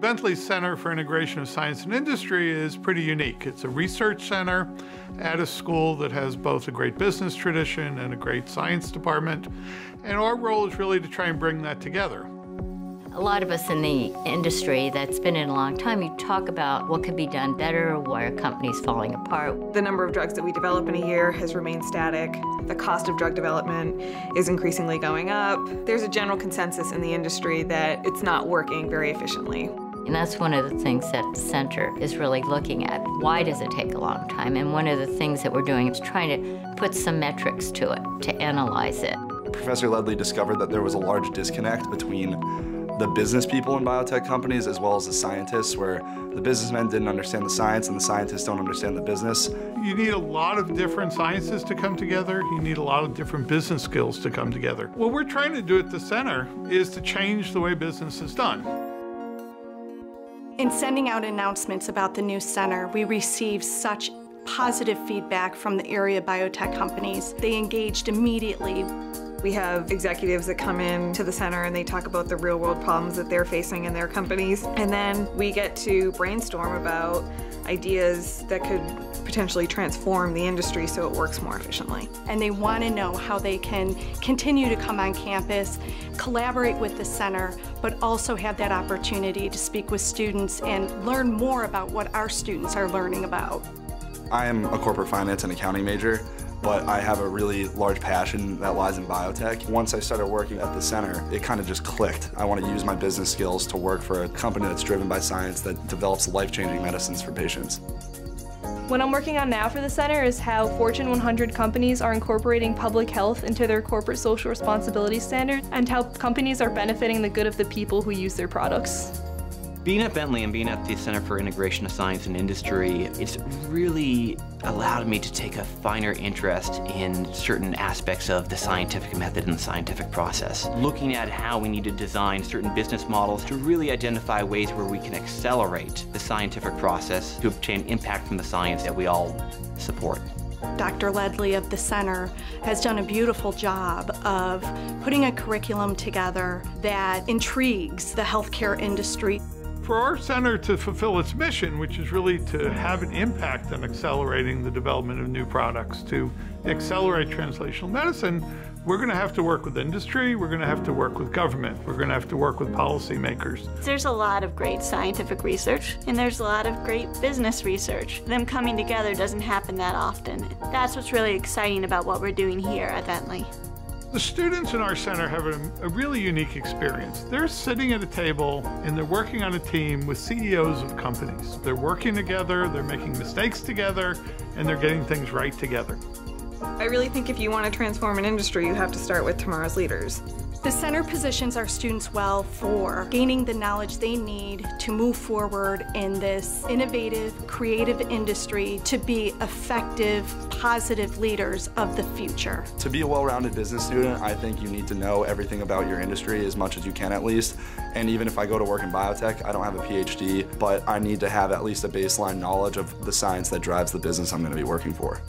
Bentley's Center for Integration of Science and Industry is pretty unique. It's a research center at a school that has both a great business tradition and a great science department. And our role is really to try and bring that together. A lot of us in the industry that's been in a long time, you talk about what could be done better, why are companies falling apart. The number of drugs that we develop in a year has remained static. The cost of drug development is increasingly going up. There's a general consensus in the industry that it's not working very efficiently. And that's one of the things that the center is really looking at. Why does it take a long time? And one of the things that we're doing is trying to put some metrics to it, to analyze it. Professor Ledley discovered that there was a large disconnect between the business people in biotech companies as well as the scientists, where the businessmen didn't understand the science and the scientists don't understand the business. You need a lot of different sciences to come together. You need a lot of different business skills to come together. What we're trying to do at the center is to change the way business is done. In sending out announcements about the new center, we received such positive feedback from the area biotech companies. They engaged immediately. We have executives that come in to the center and they talk about the real world problems that they're facing in their companies. And then we get to brainstorm about ideas that could potentially transform the industry so it works more efficiently. And they want to know how they can continue to come on campus, collaborate with the center, but also have that opportunity to speak with students and learn more about what our students are learning about. I am a corporate finance and accounting major, but I have a really large passion that lies in biotech. Once I started working at the center, it kind of just clicked. I want to use my business skills to work for a company that's driven by science that develops life-changing medicines for patients. What I'm working on now for the center is how Fortune 100 companies are incorporating public health into their corporate social responsibility standards and how companies are benefiting the good of the people who use their products. Being at Bentley and being at the Center for Integration of Science and Industry, it's really allowed me to take a finer interest in certain aspects of the scientific method and the scientific process. Looking at how we need to design certain business models to really identify ways where we can accelerate the scientific process to obtain impact from the science that we all support. Dr. Ledley of the center has done a beautiful job of putting a curriculum together that intrigues the healthcare industry. For our center to fulfill its mission, which is really to have an impact on accelerating the development of new products, to accelerate translational medicine, we're going to have to work with industry, we're going to have to work with government, we're going to have to work with policymakers. There's a lot of great scientific research, and there's a lot of great business research. Them coming together doesn't happen that often. That's what's really exciting about what we're doing here at Bentley. The students in our center have a really unique experience. They're sitting at a table and they're working on a team with CEOs of companies. They're working together, they're making mistakes together, and they're getting things right together. I really think if you want to transform an industry, you have to start with tomorrow's leaders. The center positions our students well for gaining the knowledge they need to move forward in this innovative, creative industry to be effective, positive leaders of the future. To be a well-rounded business student, I think you need to know everything about your industry as much as you can at least. And even if I go to work in biotech, I don't have a PhD, but I need to have at least a baseline knowledge of the science that drives the business I'm going to be working for.